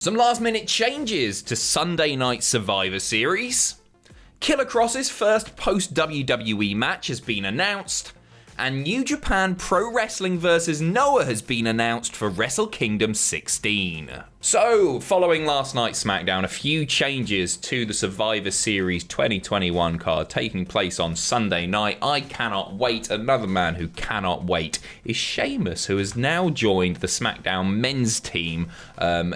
Some last-minute changes to Sunday Night Survivor Series. Killer Kross's first post-WWE match has been announced. And New Japan Pro Wrestling vs. Noah has been announced for Wrestle Kingdom 16. So, following last night's SmackDown, a few changes to the Survivor Series 2021 card taking place on Sunday night. I cannot wait. Another man who cannot wait is Sheamus, who has now joined the SmackDown men's team.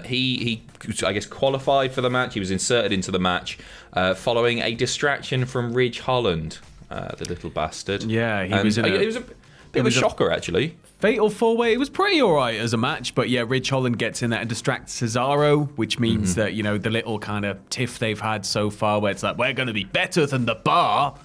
He I guess, qualified for the match. He was inserted into the match following a distraction from Ridge Holland. The little bastard. Yeah, it was a bit of a shocker, actually. Fatal 4-way. It was pretty all right as a match, but yeah, Ridge Holland gets in there and distracts Cesaro, which means that, you know, the little kind of tiff they've had so far where it's like, we're going to be better than the Bar.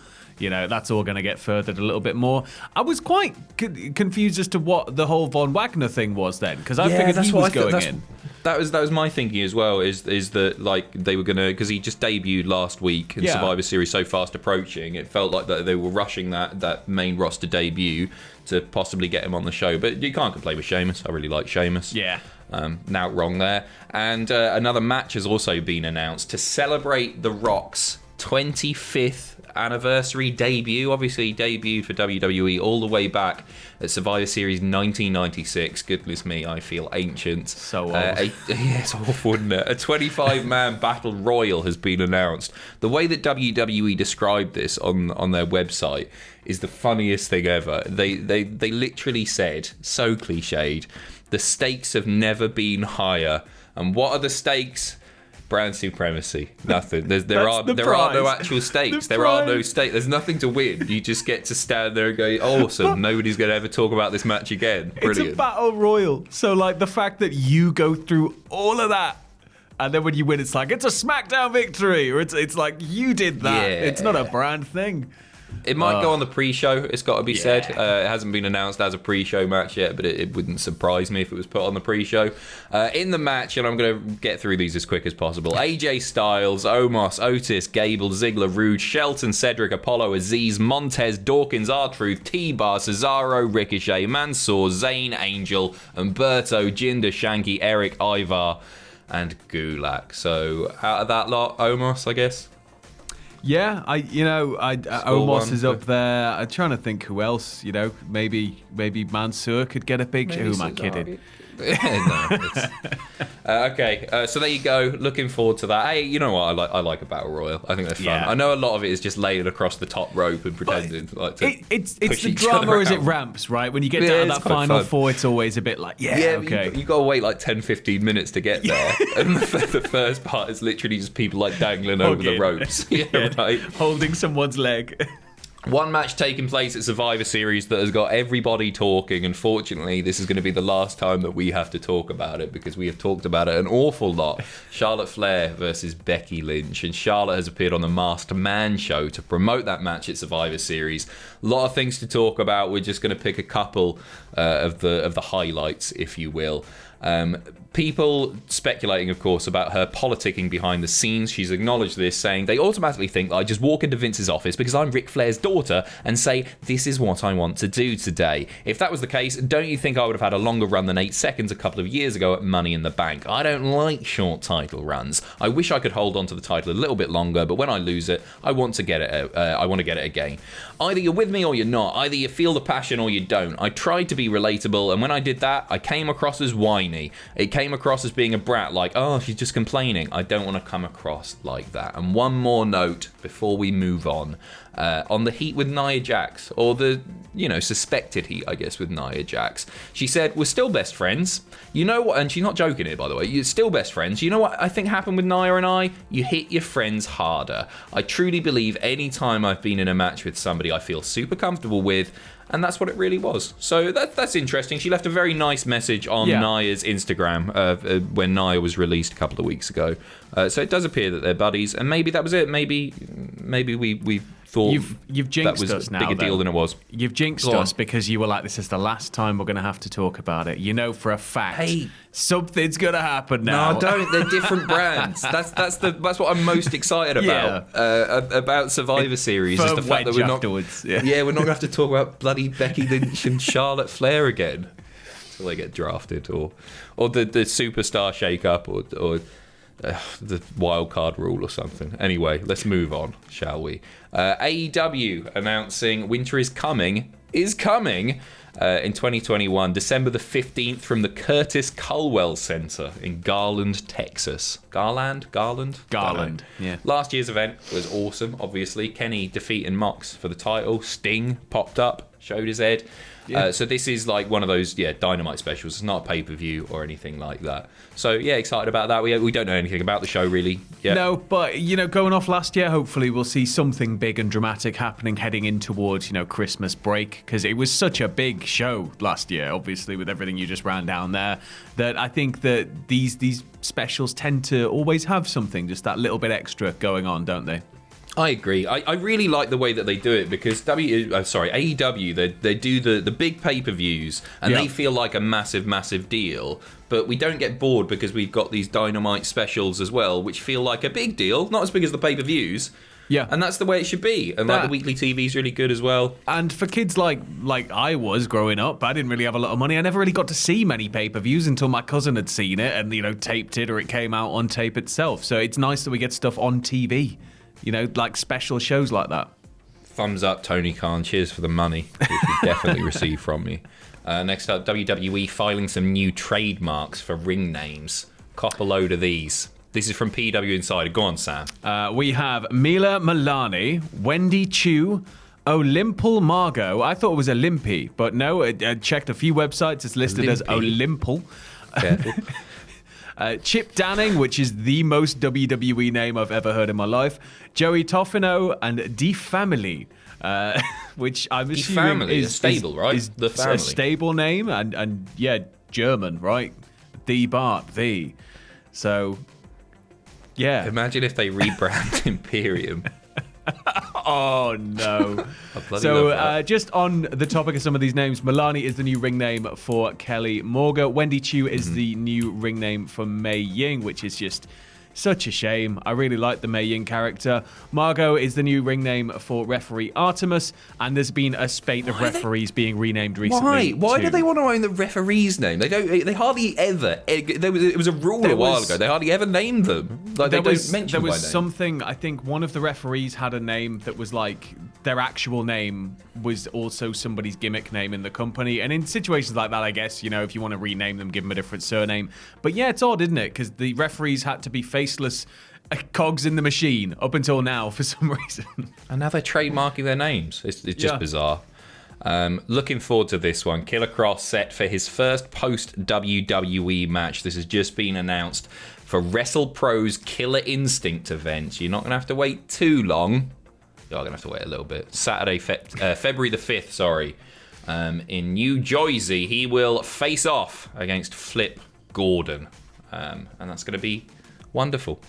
You know, that's all going to get furthered a little bit more. I was quite confused as to what the whole Von Wagner thing was then, because I figured he was going in. That was my thinking as well, is that like they were going to, because he just debuted last week in Survivor Series so fast approaching, it felt like that they were rushing that main roster debut to possibly get him on the show. But you can't complain with Sheamus. I really like Sheamus. Yeah. Not wrong there. And another match has also been announced to celebrate The Rock's 25th anniversary debut. Obviously, he debuted for WWE all the way back at Survivor Series 1996. Goodness me, I feel ancient. So old. It's awful, isn't it? A 25-man battle royal has been announced. The way that WWE described this on their website is the funniest thing ever. They literally said, so cliched, the stakes have never been higher. And what are the stakes? Brand supremacy. Nothing. There are no actual stakes. There are no stakes. There's nothing to win. You just get to stand there and go, awesome. Nobody's going to ever talk about this match again. Brilliant. It's a battle royal. So, like, the fact that you go through all of that, and then when you win, it's like, it's a SmackDown victory, or it's like, you did that. Yeah. It's not a brand thing. It might go on the pre-show, it's got to be said. It hasn't been announced as a pre-show match yet, but it wouldn't surprise me if it was put on the pre-show. In the match, and I'm going to get through these as quick as possible, AJ Styles, Omos, Otis, Gable, Ziggler, Rude, Shelton, Cedric, Apollo, Aziz, Montez, Dawkins, R-Truth, T-Bar, Cesaro, Ricochet, Mansoor, Zayn, Angel, Humberto, Jinder, Shanky, Eric, Ivar, and Gulak. So out of that lot, Omos, I guess. Yeah, Omos is up there. I'm trying to think who else. You know, maybe Mansoor could get a big. Who am I kidding? Okay, so there you go. Looking forward to that. Hey, you know what? I like a battle royal. I think they're fun. Yeah. I know a lot of it is just laying across the top rope and pretending it's the drama as it ramps, right? When you get down to that final four, it's always a bit like, okay. You got to wait like 10-15 minutes to get there, and the first part is literally just people like dangling over the ropes, right? Holding someone's leg. One match taking place at Survivor Series that has got everybody talking. Unfortunately, this is going to be the last time that we have to talk about it because we have talked about it an awful lot. Charlotte Flair versus Becky Lynch. And Charlotte has appeared on the Masked Man show to promote that match at Survivor Series. A lot of things to talk about. We're just going to pick a couple of the highlights, if you will. People speculating, of course, about her politicking behind the scenes. She's acknowledged this, saying they automatically think that I just walk into Vince's office because I'm Ric Flair's daughter and say, this is what I want to do today. If that was the case, don't you think I would have had a longer run than 8 seconds a couple of years ago at Money in the Bank? I don't like short title runs. I wish I could hold on to the title a little bit longer, but when I lose it, I want to get it. I want to get it again. Either you're with me or you're not. Either you feel the passion or you don't. I tried to be relatable, and when I did that, I came across as whiny. It came across as being a brat, like, oh, she's just complaining. I don't want to come across like that. And one more note before we move on the heat with Nia Jax, or the, suspected heat, I guess, with Nia Jax. She said, we're still best friends. You know what? And she's not joking here, by the way. You're still best friends. You know what I think happened with Nia and I? You hit your friends harder. I truly believe any time I've been in a match with somebody I feel super comfortable with, and that's what it really was. So that's interesting. She left a very nice message on Nia's Instagram when Nia was released a couple of weeks ago. So it does appear that they're buddies, and maybe that was it. Maybe we thought you've jinxed that was us a now, bigger deal than it was. You've jinxed us because you were like, this is the last time we're going to have to talk about it. You know for a fact something's going to happen now. No, don't. They're different brands. That's what I'm most excited about Survivor Series. Is the fact that we're not. Afterwards. We're not going to have to talk about bloody Becky Lynch and Charlotte Flair again. till they get drafted, or the superstar shake-up, or the wild card rule or something. Anyway, let's move on, shall we? AEW announcing Winter is coming in 2021, December the 15th, from the Curtis Culwell Center in Garland, Texas. Garland, yeah. Last year's event was awesome, obviously. Kenny defeating Mox for the title. Sting popped up, showed his head. Yeah. So this is like one of those, Dynamite specials. It's not a pay-per-view or anything like that. So, excited about that. We don't know anything about the show, really. Yeah. No, but, going off last year, hopefully we'll see something big and dramatic happening heading in towards, Christmas break, because it was such a big show last year, obviously, with everything you just ran down there, that I think that these specials tend to always have something, just that little bit extra going on, don't they? I agree. I really like the way that they do it, because AEW, they do the big pay-per-views, and they feel like a massive deal, but we don't get bored because we've got these Dynamite specials as well, which feel like a big deal, not as big as the pay-per-views. Yeah. And that's the way it should be. And the weekly TV is really good as well. And for kids like I was growing up, I didn't really have a lot of money. I never really got to see many pay-per-views until my cousin had seen it and, taped it, or it came out on tape itself. So it's nice that we get stuff on TV. Like special shows like that. Thumbs up, Tony Khan. Cheers for the money, which we definitely receive from you. Next up, WWE filing some new trademarks for ring names. Cop a load of these. This is from PW Insider. Go on, Sam. We have Mila Milani, Wendy Chu, Olympal Margot. I thought it was Olympi, but no, I checked a few websites. It's listed as Olympal. Careful. Chip Danning, which is the most WWE name I've ever heard in my life. Joey Toffino and D Family, which I'm assuming is stable, right? Is the family. A stable name and German, right? The Bart, the. So, yeah. Imagine if they rebrand Imperium. Oh, no. So, just on the topic of some of these names, Milani is the new ring name for Kelly Morga. Wendy Chu is the new ring name for Mei Ying, which is just such a shame. I really like the Mei Ying character. Margot is the new ring name for referee Artemis, and there's been a spate of referees being renamed recently. Why do they want to own the referee's name? They hardly ever. It was a rule a while ago. They hardly ever named them. Like there was something. I think one of the referees had a name that was like their actual name was also somebody's gimmick name in the company. And in situations like that, I guess, if you want to rename them, give them a different surname. But yeah, it's odd, isn't it? Because the referees had to be faceless cogs in the machine up until now for some reason. And now they're trademarking their names. It's just bizarre. Looking forward to this one. Killer Kross set for his first post-WWE match. This has just been announced for Wrestle Pro's Killer Instinct event. You're not going to have to wait too long. You're going to have to wait a little bit. Saturday, February the 5th, in New Jersey, he will face off against Flip Gordon. And that's going to be wonderful.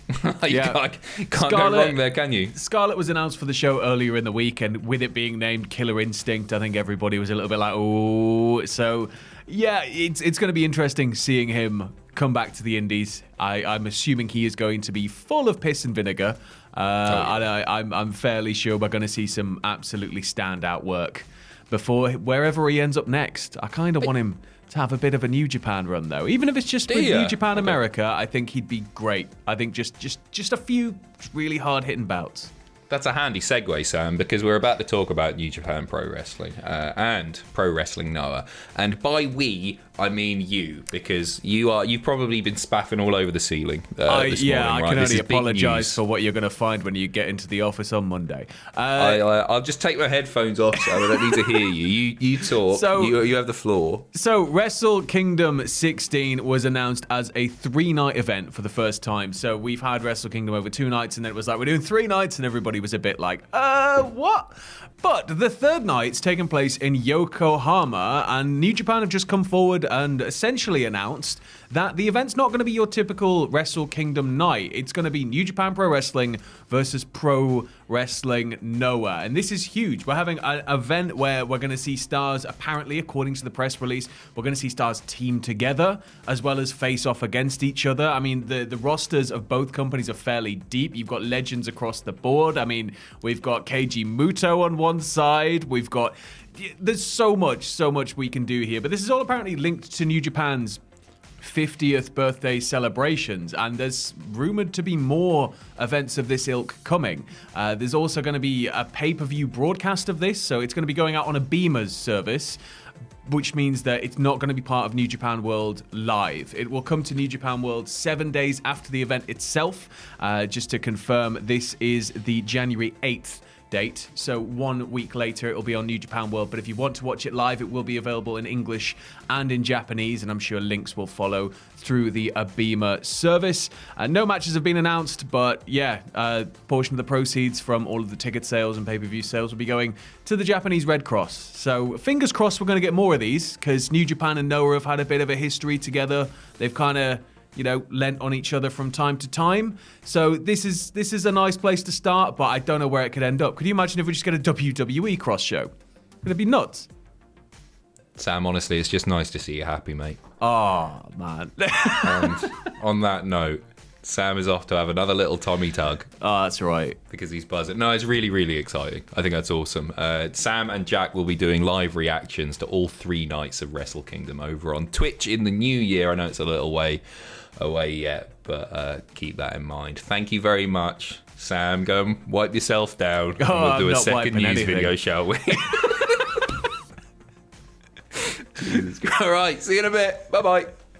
You can't go wrong there, can you? Scarlett was announced for the show earlier in the week, and with it being named Killer Instinct, I think everybody was a little bit like, oh. So, yeah, it's going to be interesting seeing him come back to the Indies. I'm assuming he is going to be full of piss and vinegar. I'm fairly sure we're going to see some absolutely standout work before wherever he ends up next. I kind of want him to have a bit of a New Japan run, though. Even if it's just with New Japan America, I think he'd be great. I think just a few really hard-hitting bouts. That's a handy segue, Sam, because we're about to talk about New Japan Pro Wrestling and Pro Wrestling Noah. And by we, I mean you, because you've probably been spaffing all over the ceiling this morning, right? I can only apologise for what you're going to find when you get into the office on Monday. I'll just take my headphones off, so I don't need to hear you. You talk. So, you have the floor. So Wrestle Kingdom 16 was announced as a 3-night event for the first time. So we've had Wrestle Kingdom over 2 nights, and then it was like, we're doing 3 nights, and everybody was a bit like, what? But the third night's taken place in Yokohama, and New Japan have just come forward and essentially announced that the event's not going to be your typical Wrestle Kingdom night. It's going to be New Japan Pro Wrestling versus Pro Wrestling Noah. And this is huge. We're having an event where we're going to see stars, apparently, according to the press release, we're going to see stars team together as well as face off against each other. I mean, the rosters of both companies are fairly deep. You've got legends across the board. I mean, we've got Keiji Muto on one side. We've got... There's so much we can do here. But this is all apparently linked to New Japan's 50th birthday celebrations, and there's rumored to be more events of this ilk coming. There's also going to be a pay-per-view broadcast of this, so it's going to be going out on a Beamer's service, which means that it's not going to be part of New Japan World Live. It will come to New Japan World 7 days after the event itself. Just to confirm, this is the January 8th date, so 1 week later it'll be on New Japan World. But if you want to watch it live, it will be available in English and in Japanese, and I'm sure links will follow through the Abema service. No matches have been announced, but yeah, a portion of the proceeds from all of the ticket sales and pay-per-view sales will be going to the Japanese Red Cross. So fingers crossed we're going to get more of these, because New Japan and Noah have had a bit of a history together. They've kind of, you know, lent on each other from time to time. So this is a nice place to start, but I don't know where it could end up. Could you imagine if we just get a WWE Cross show? It'd be nuts. Sam, honestly, it's just nice to see you happy, mate. Oh, man. And on that note, Sam is off to have another little Tommy tug. Oh, that's right. Because he's buzzing. No, it's really, really exciting. I think that's awesome. Sam and Jack will be doing live reactions to all 3 nights of Wrestle Kingdom over on Twitch in the new year. I know it's a little way away yet, but keep that in mind. Thank you very much, Sam. Go and wipe yourself down. And we'll do a second news video, shall we? All right, see you in a bit. Bye-bye.